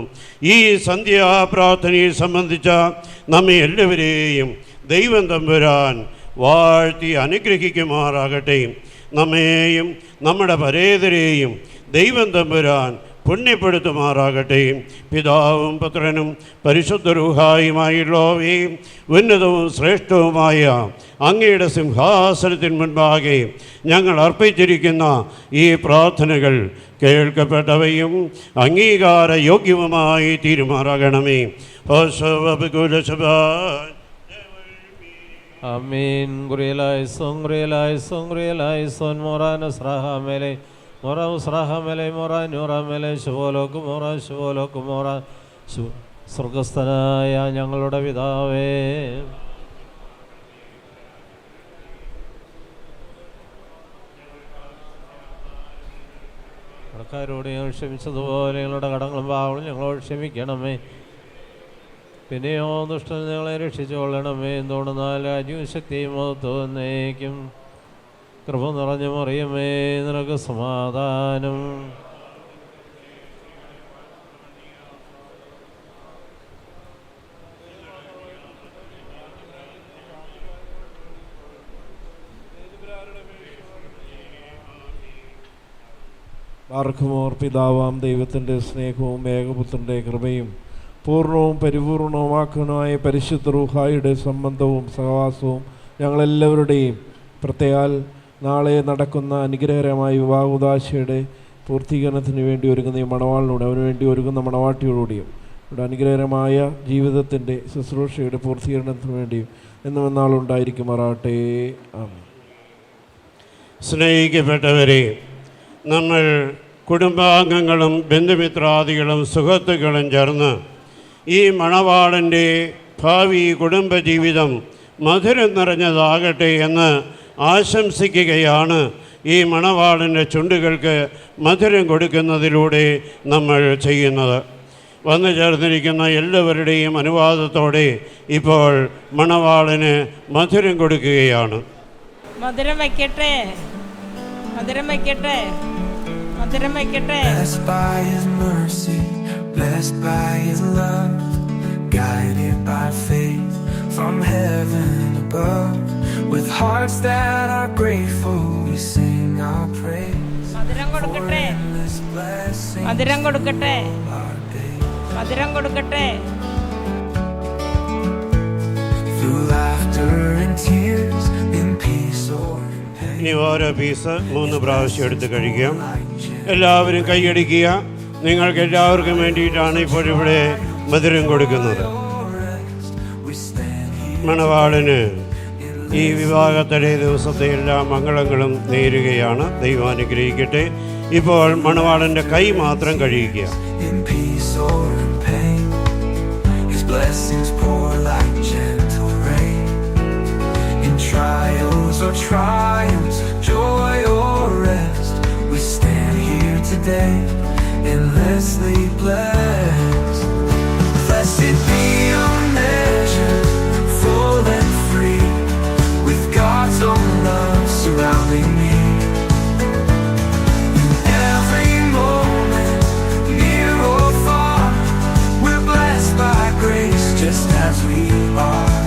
ഈ സന്ധ്യാപ്രാർത്ഥനയെ സംബന്ധിച്ച നമ്മെ എല്ലാവരെയും ദൈവം തമ്പുരാൻ വാഴ്ത്തി അനുഗ്രഹിക്കുമാറാകട്ടെ. നമ്മെയും നമ്മുടെ പരേതരെയും ദൈവം തമ്പുരാൻ പുണ്യപ്പെടുത്തുമാറാകട്ടെ. പിതാവും പുത്രനും പരിശുദ്ധ റൂഹായുമായുള്ളവേ, ഉന്നതവും ശ്രേഷ്ഠവുമായ അങ്ങയുടെ സിംഹാസനത്തിന് മുൻപാകെ ഞങ്ങൾ അർപ്പിച്ചിരിക്കുന്ന ഈ പ്രാർത്ഥനകൾ കേൾക്കപ്പെട്ടവയും അംഗീകാര യോഗ്യവുമായി തീരുമാറാകണമേ. Amin. Gurielai son moranas rahamele. Moramus rahamele mora nuramele ശുഭോലോക്ക് Vora ശുഭോലോക്ക് Vora സ്വർഗസ്ഥനായ ഞങ്ങളുടെ പിതാവേ, കടക്കാരോട് ഞങ്ങൾ ക്ഷമിച്ചതുപോലെ ഞങ്ങളുടെ കടങ്ങളും പാവങ്ങളും ഞങ്ങളോട് ക്ഷമിക്കണമേ. പിന്നെയോ ദുഷ്ടൻ ഞങ്ങളെ രക്ഷിച്ചുകൊള്ളണമേ. എന്തുകൊണ്ടെന്നാൽ രാജ്യവും ശക്തിയും തോന്നേക്കും. കൃപ നിറഞ്ഞ മറിയമേ, നിനക്ക് സമാധാനം. ബാർഖുമോർ പിതാവാം ദൈവത്തിൻ്റെ സ്നേഹവും ഏകപുത്രൻ്റെ കൃപയും പൂർണ്ണവും പരിപൂർണവുമാക്കുന്നതായ പരിശുദ്ധ റൂഹായുടെ സംബന്ധവും സഹവാസവും ഞങ്ങളെല്ലാവരുടെയും, പ്രത്യേകാൽ നാളെ നടക്കുന്ന അനുഗ്രഹകരമായ വിവാഹോദാശയുടെ പൂർത്തീകരണത്തിന് വേണ്ടി ഒരുങ്ങുന്ന ഈ മണവാളിനോട്, അവന് വേണ്ടി ഒരുങ്ങുന്ന മണവാട്ടിയോടുകൂടിയും ഇവിടെ അനുഗ്രഹകരമായ ജീവിതത്തിൻ്റെ ശുശ്രൂഷയുടെ പൂർത്തീകരണത്തിന് വേണ്ടിയും എന്നും എന്നാളുണ്ടായിരിക്കുമാറാട്ടെ. ആമേൻ. സ്നേഹിക്കപ്പെട്ടവരെ, നമ്മൾ കുടുംബാംഗങ്ങളും ബന്ധുമിത്രാദികളും സുഹൃത്തുക്കളും ചേർന്ന് ഈ മണവാളൻ്റെ ഭാവി കുടുംബജീവിതം മധുരം നിറഞ്ഞതാകട്ടെ എന്ന് ആശംസിക്കുകയാണ് ഈ മണവാളൻ്റെ ചുണ്ടുകൾക്ക് മധുരം കൊടുക്കുന്നതിലൂടെ നമ്മൾ ചെയ്യുന്നത്. വന്നു ചേർന്നിരിക്കുന്ന എല്ലാവരുടെയും അനുവാദത്തോടെ ഇപ്പോൾ മണവാളന് മധുരം കൊടുക്കുകയാണ്. മധുരം വയ്ക്കട്ടെ, മധുരം വയ്ക്കട്ടെ, മധുരം വയ്ക്കട്ടെ. Blessed by His mercy, blessed by His love, guided by faith from heaven above. With hearts that are grateful, we sing our praise. മധുരം കൊടുക്കട്ടെ, Endless blessings മധുരം കൊടുക്കട്ടെ, our days. മധുരം കൊടുക്കട്ടെ. Through laughter and tears, in peace or in pain. ഇനി ഓരോ piece 3 പ്രാവശ്യം എടുത്ത് കഴിക്കാം. എല്ലാവരും കൈയടിക്കുക. നിങ്ങൾക്ക് എല്ലാവർക്കും വേണ്ടിയിട്ടാണ് ഇപ്പോൾ ഇവിടെ മധുരം കൊടുക്കുന്നത്. മണവാളന് ഈ വിവാഹത്തിലെ ദിവസത്തെ എല്ലാ മംഗളങ്ങളും നേരുകയാണ്. ദൈവം അനുഗ്രഹിക്കട്ടെ. ഇപ്പോൾ മണവാളൻ്റെ കൈ മാത്രം കഴിക്കുക. In peace or in pain, His blessings pour like gentle rain. In trials or triumphs, joy or rest, we stand here today, endlessly blessed. Blessed be your measure, full and free, with God's own love surrounding me. In every moment, near or far, we're blessed by grace just as we are.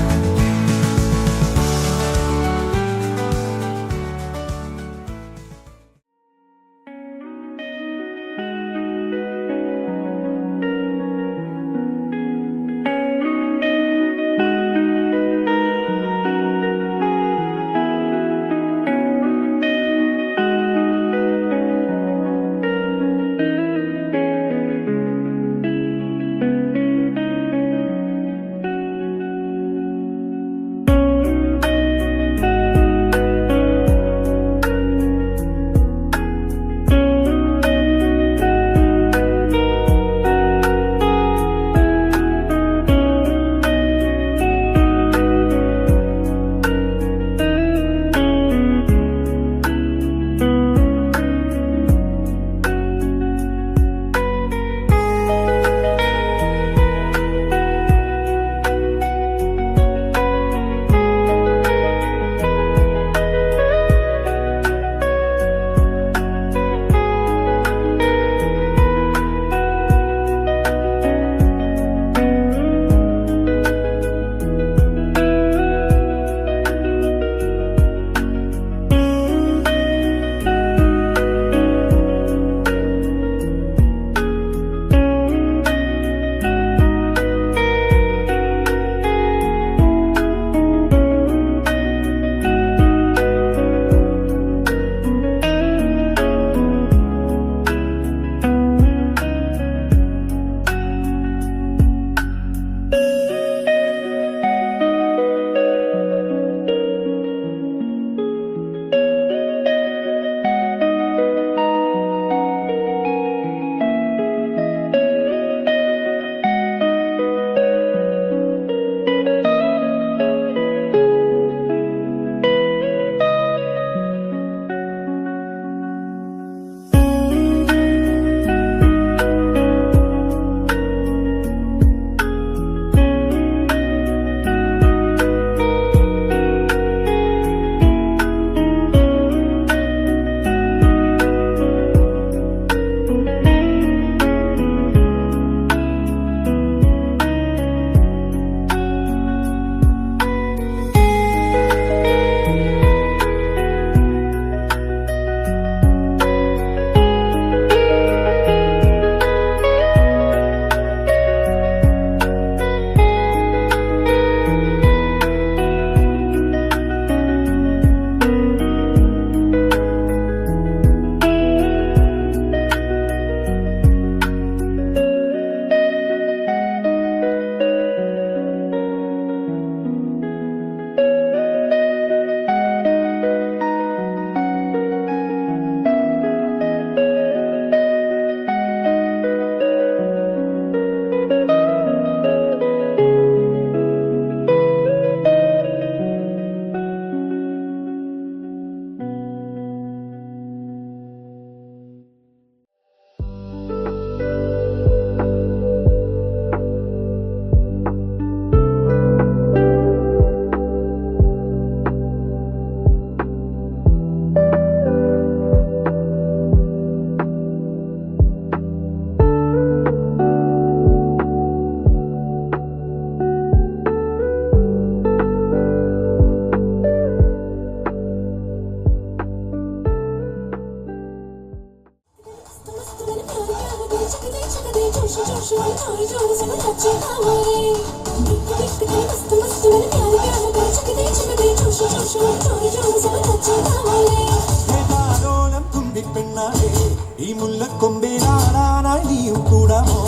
തുമ്പിപ്പെണ്ണാളെ ഈ മുല്ലക്കൊമ്പേലാടാനായി നീയും കൂടാമോ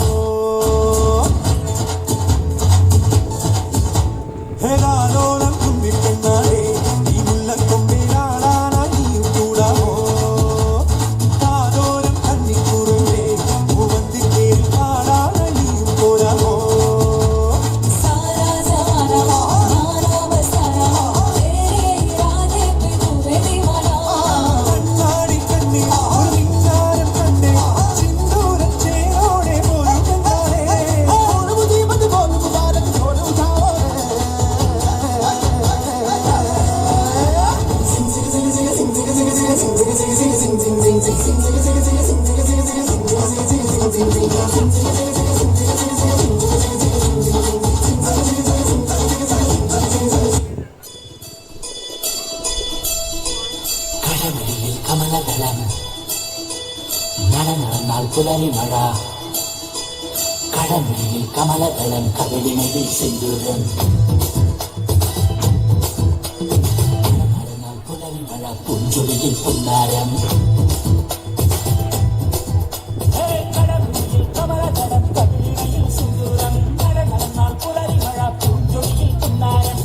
ഹേകാലോലം തുമ്പിപ്പെണ്ണാളെ ഈ മുല്ലക്കൊമ്പേലാടാനായി നീയും കൂടാമോ കാതോരം കന്നിക്കൂറുമ്പേ മൂവന്തിൽ പാടാനായി നീയും പോരാമോ കടമഴിയിൽ കമലദളം നടന്നാൽ പുലരി മഴ കടമഴിയിൽ കമലദളം കവിളിനയിൽ സിന്ദൂരം നടന്നാൽ പുലരി മഴ പുഞ്ചൊലിയിൽ പുന്നാരം കടമഴിയിൽ കമലദളം കവിളിനയിൽ സിന്ദൂരം നടന്നാൽ പുലരി മഴ പുഞ്ചൊലിയിൽ പുന്നാരം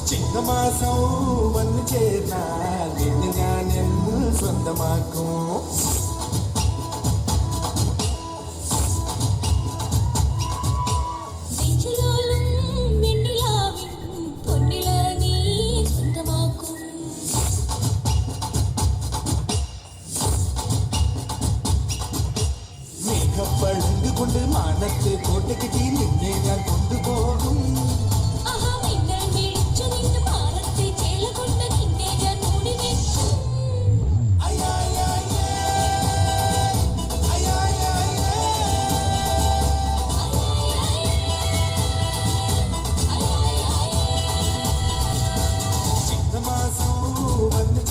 ചിങ്ങമാസം വന്നു ചേർന്നാൽ നിന്നെ ഞാൻ സ്വന്തമാക്കും മേഘപ്പഴുണ്ട് കൊണ്ട് മാനത്തെ കോട്ടയ്ക്ക് നിന്നെ ഞാൻ കൊണ്ടുപോകും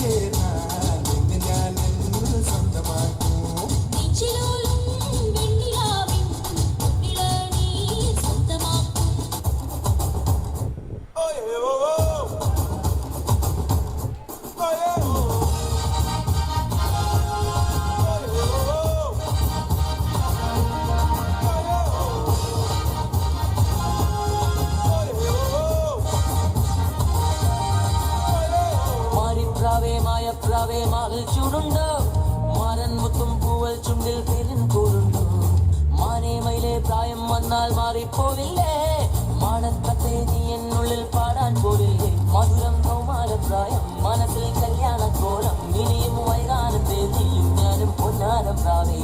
ചേർന്നാൽ നിന്നെ ഞാൻ എന്ന് സ്വന്തമാക്കും. നെഞ്ചിലോലും വെണ്ണിലാവിൻ പൊന്നിളനീ സ്വന്തമാക്കും. മായപ്രാവേ മാറിൽ ചൂടുണ്ടോ? മാരൻ മുത്തും പൂവൽ ചുണ്ടിൽ തേരിൻ കൂടുണ്ടോ? മാനേ മയിലെ പ്രായം വന്നാൽ മാറിപ്പോവില്ലേ? മാണത്തത്തെ നീ എന്നുള്ളിൽ പാടാൻ പോവില്ലേ? മധുരം കൗമാരപ്രായം മനസ്സിൽ കല്യാണ കോലം ഇനിയും വൈകാനത്തെ നീയും ഞാനും പൊന്നാരപ്രാവേ.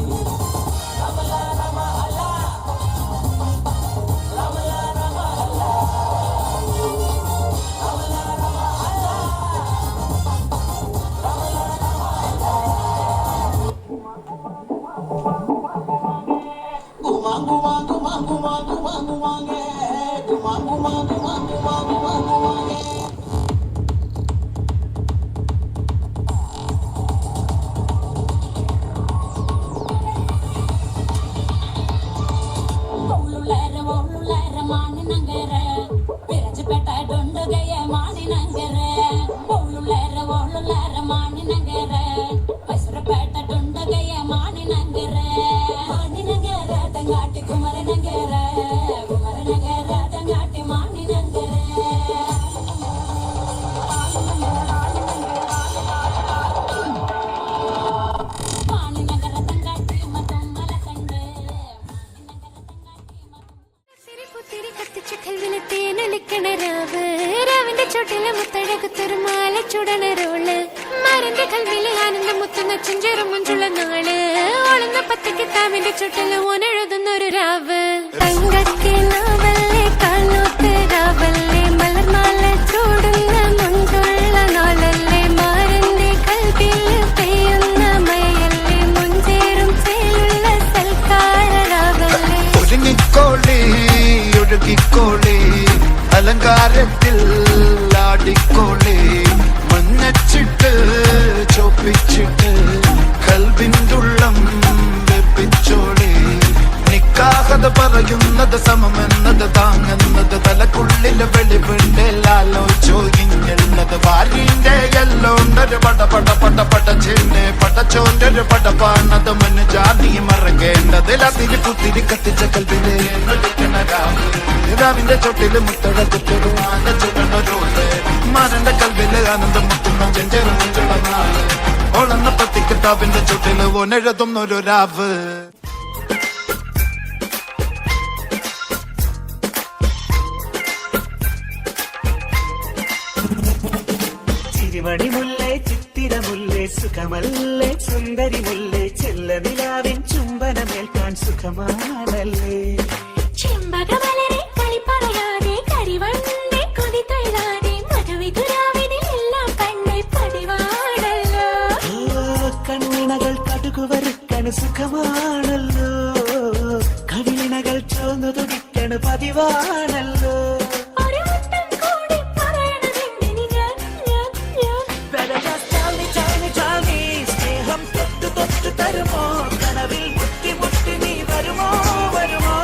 രാവിന്റെ ചോട്ടില് മുത്തഴകത്തൊരു മാല ചുടനരോള് മരന്റെ കൽവില് ആനന്ദം മുത്തുന്ന ചെഞ്ചെറു മുഞ്ചുള്ള നാള് ഓളുന്ന പത്ത് കിതാബിന്റെ ചുട്ടില് ഓനെഴുതുന്നൊരു രാവ്. തങ്കക്കിനാവല്ലേ കാലൂത്ത് രാവല്ലേ മലർമാല ചൂടുന്ന മുഞ്ചുള്ള നാളല്ലേ മാരന്റെ കൽവില് പെയ്യുന്ന മയല്ലേ മുഞ്ചേറും ചേലുള്ള സൽക്കാര രാവല്ലേ. ഒഴുകിക്കോളി അലങ്കാരത്തിൽ ആടിക്കോളി മഞ്ഞച്ചിട്ട് ചോപ്പിച്ചിട്ട് കൽവിൻ്റുള്ളം വെപ്പിച്ചോളി. നിക്കാഹത പറയുന്നത് സമമെന്നത് താങ്ങുന്നത് തലക്കുള്ളിലെ വെളിവുണ്ടെല്ലാലോചോയിഞ്ഞുള്ളത് വാരിന്റെ എല്ലോണ്ടൊരു പടച്ചേന്റെ പടച്ചോന്റെ പടപ്പാണത് മന് ജാതി മറക്കേണ്ടത്. അതിന് കുത്തിരി കത്തിച്ച കൽവിലെ രാവിന്റെ ചൊട്ടില് മുത്തഴകത്തൊരു ആന ചുടനൊരോള് മാരന്റെ കൽവില് ആനന്ദം മുത്തുന്ന ചെഞ്ചെറു മുഞ്ചുള്ള നാള് ഓളന്ന പത്തിക്കിട്ടാവിന്റെ ചുട്ടില് ഓനെഴുതുന്നൊരു രാവ്. ചിരിമണിമുല്ലേ ചിത്തിരമുല്ലേ സുഖമല്ലേ സുന്ദരി മുല്ലേ ചെല്ല നിലാവിൻ ചുംബനമേൽക്കാൻ സുഖമാണല്ലേ. ചെമ്പകമലരെ കളി പറയാതെ കരിവണ്ണെ കൊതി തൊഴാതെ മധുവിതുരാവിനെല്ലാം കണ്ണെ പതിവാണല്ലോ. കണ്ണിണകൾ കടുകുവറുക്കണ് സുഖമാണല്ലോ. കവിളിണകൾ ചോന്നു തുടിക്കണ് പതിവാണല്ലോ. സ്നേഹം തൊട്ടു തൊട്ടു തരുമോ? കനവിൽ മുട്ടി മുട്ടി നീ വരുമോ വരുമോ?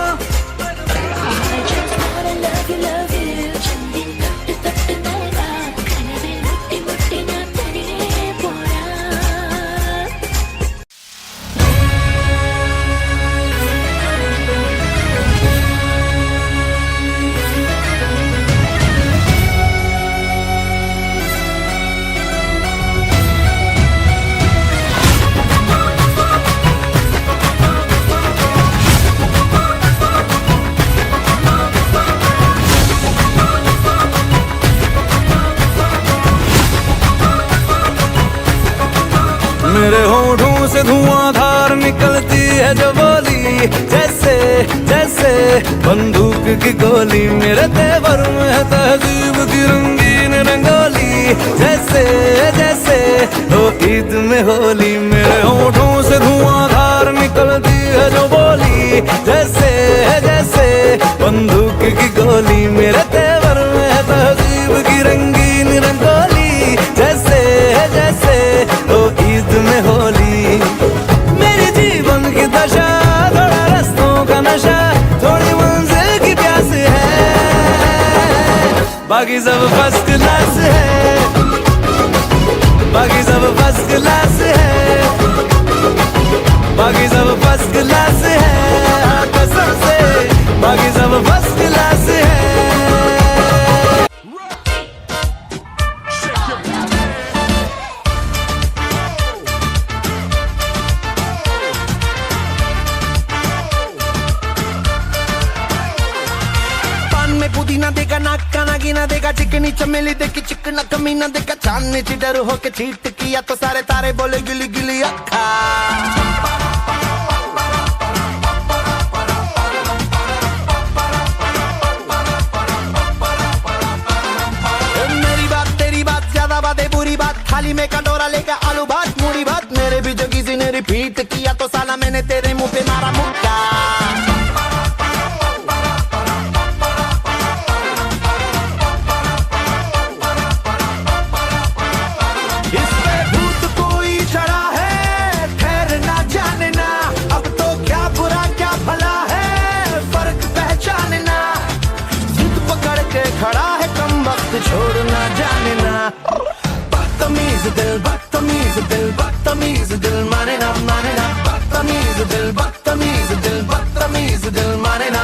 मेरे होठों से धुआंधार निकलती है जो बोली जैसे जैसे बंदूक की गोली. मेरे तेवर में है तहजीब की रंगीन रंगोली जैसे जैसे हो ईद में होली. मेरे होठों से धुआंधार निकलती है जो बोली जैसे जैसे बंदूक की गोली. मेरे तेवर में है तहजीब की रंगीन रंगोली जैसे जैसे बाकी सब फर्स्ट क्लास है, बाकी सब फर्स्ट क्लास है, बाकी सब फर्स्ट क्लास है, कसम से बाकी सब फर्स्ट क्लास है। पुदीना देगा नाका नागिना देगा चिकनी चमेली देखी चिकना कमीना देखा चांदनी चिडर होके चीट किया तो सारे तारे बोले गिली गिली अक्खा। मेरी बात तेरी बात ज्यादा बातें बुरी बात, थाली में कटोरा लेकर आलू भात मूड़ी भात, मेरे भी जो किसी ने रिपीट किया तो साला मैंने तेरे मुंह पे मारा मुक्का। खड़ा है कम वक्त छोड़ना जाने ना, बदतमीज दिल बदतमीज दिल बदतमीज दिल माने ना बदतमीज दिल बदतमीज दिल बदतमीज दिल माने ना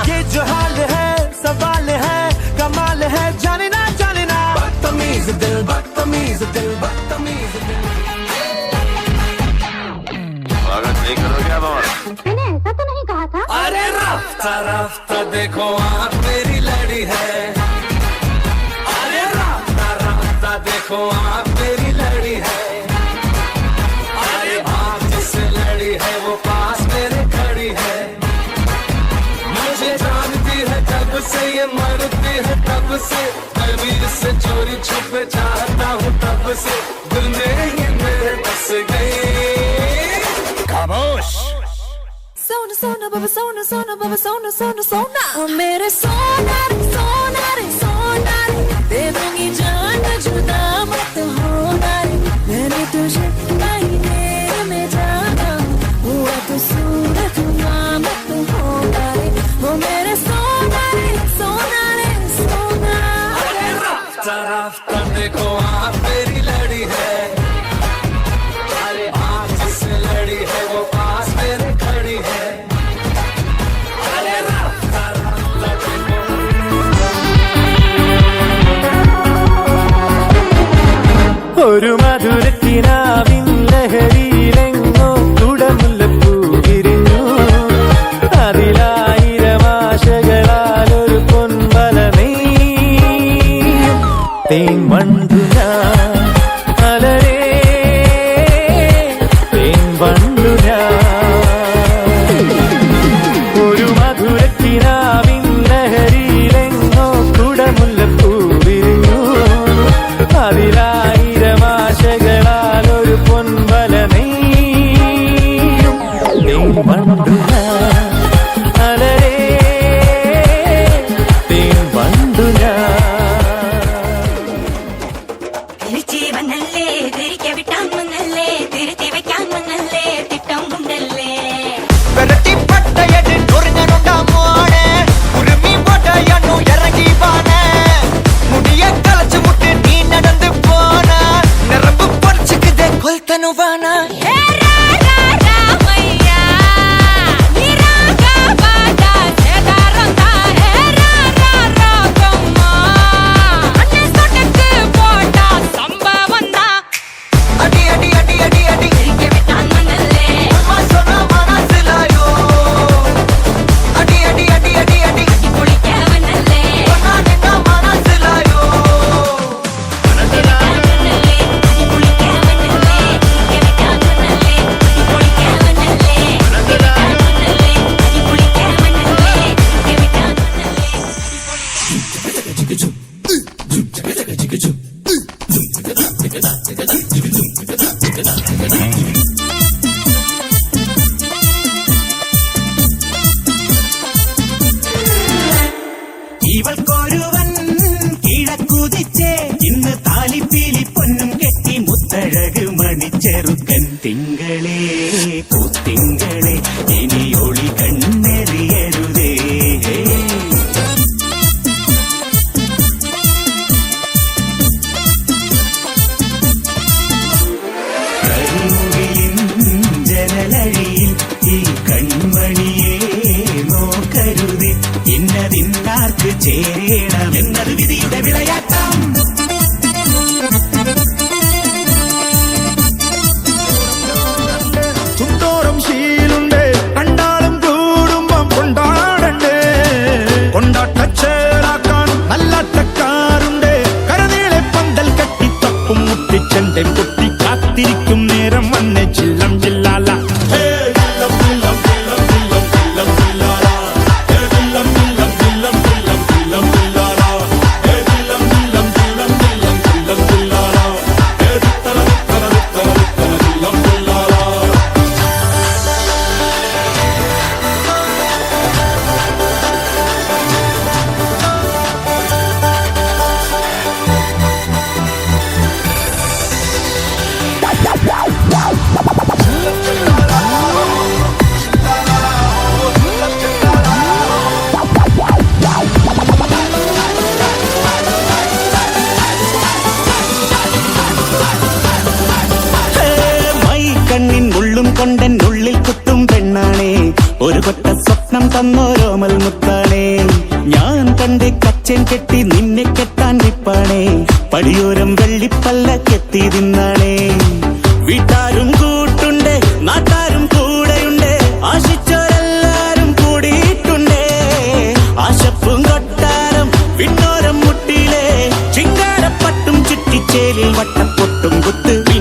ये जो हाल है सवाल है कमाल है जाने ना बदतमीज दिल बदतमीज दिल बदतमीज दिल। स्वागत नहीं करोगे आप हमारा? मैंने ऐसा तो नहीं कहा था। अरे राफ्ता राफ्ता देखो आप मेरी लड़ी है, अरे राफ्ता राफ्ता देखो आप मेरी लड़ी है, अरे आप जिससे लड़ी है वो पास मेरे खड़ी है, मुझे जानती है जब से ये मरती है तब से, कबीर से चोरी छुपे चाहता हूँ तब से, दिल में ही मेरे बस गई। खामोश सोना सोना बाबा सोना सोना बाबा सोना सोना सोना ओ मेरे सोना रे सोना रे सोना रे दे दूंगी जान जुदा मत होना रे, मैंने तुझे महीने में जाना हुआ तो सूरत मत होना रे, वो मेरे सोना रे सोना रे सोना। अरे राफ्ता राफ्ता देखो आप मेरी लड़ी है, अरे आप जिससे लड़ी है वो पास मेरे खड़ी है, अरे राफ्ता राफ्ता देखो। ഒരു മധുരത്തിനാവിൻ ലഹരിയിലെങ്ങോ കുടമുല്ലപ്പൂ വിരിഞ്ഞു, അതിലായിരം ആശകളാൽ ഒരു പൊൻവല നെയ്യും തേൻ വണ്ടു ഞാൻ അലരേ തേൻ വണ്ടു ഞാൻ। ഒരു മധുരത്തിനാവിൻ ലഹരിയിലെങ്ങോ കുടമുല്ലപ്പൂ വിരിഞ്ഞു, അതിലായിരം ആശകളാൽ ഒരു പൊൻവല നെയ്യും തേൻ വണ്ടു ഞാൻ അലരേ തേൻ വണ്ടു ഞാൻ। തിരിച്ചീവനല്ലേ തിരികെ വിട്ടാൻ വന്നല്ലേ തിരുത്തി വയ്ക്കാൻ വന്നല്ലേ തിട്ടം കൊണ്ടല്ലേ പട്ടയട്ട് ചൊറിഞ്ഞനുണ്ടാ മോനെ കുരുമി പൊട്ടയണ്ണു ഇറങ്ങി പാനെ മുടിയെ കളച്ചു മുട്ടി നീ നടந்து പോന നിറമ്പ് പൊടിച്ചിട്ട് കൊൽത്തനുവാന അടി അടി അടി അടി അടി തിരികെ വിട്ടാൻ വന്നല്ലേ സോനാ മനസ്സിലായോ അടി അടി അടി അടി അടി കുളിക്കാൻ വന്നല്ലേ സോനാ നിന്ന മനസ്സിലായോ കുളിക്കാൻ വന്നല്ലേ കുളിക്കാൻ വന്നല്ലേ വിട്ടാൻ വന്നല്ലേ കുളിക്കാൻ വന്നല്ലേ വിട്ടാൻ വന്നല്ലേ കുളിക്കാൻ വന്നല്ലേ വിട്ടാൻ ഇവൾക്കൊരുവൻ കിഴക്കുതിച്ചേ ഇന്ന് താലിപ്പീലി പൊന്നും കെട്ടി മുത്തഴക് മണിച്ചെറുക്കൻ തിങ്കളേ പൂത്തിങ്കളേ ഇനി ഒളി കണ്ണെറിയരുതേ ചേരണമെന്നത് വിധിയുടെ വിളയാട്ടം. ചുട്ടോറും ശീലുണ്ട് കണ്ടാളും കൂടുമ്പം കൊണ്ടാടണ്ടേ. കൊണ്ടാട്ടച്ചേറാക്കാൻ നല്ലാട്ടക്കാരുണ്ട്. കരനീളെ പന്തൽ കെട്ടി തപ്പും മുട്ടിച്ചെണ്ടൻ കുട്ടി കാത്തിരിക്കും നേരം വന്ന് ചില്ലം ചില്ലാല. കണ്ണിൻ ഉള്ളും കൊണ്ടൻ ഉള്ളിൽ കുത്തും പെണ്ണാണേ. ഒരു കൊട്ട സ്വപ്നം തന്നോരോമൽ മുത്താണേ. ഞാൻ കണ്ട് കച്ചൻ കെട്ടി നിന്നെ കെട്ടാൻ നിപ്പാണേ. പടിയോരം വെള്ളിപ്പല്ലക്കെത്തി തിന്നാണേ. വീട്ടാരും കൂട്ടുണ്ട് നാട്ടാരും കൂടെയുണ്ട്. ആശിച്ചോരെല്ലാരും കൂടിയിട്ടുണ്ട്. ആശപ്പും കൊട്ടാരം വിണ്ണോരം മുട്ടിയിലെ ചിങ്കാരപ്പട്ടും ചുറ്റിച്ചേലിൽ വട്ടപ്പൊട്ടും കുത്ത്.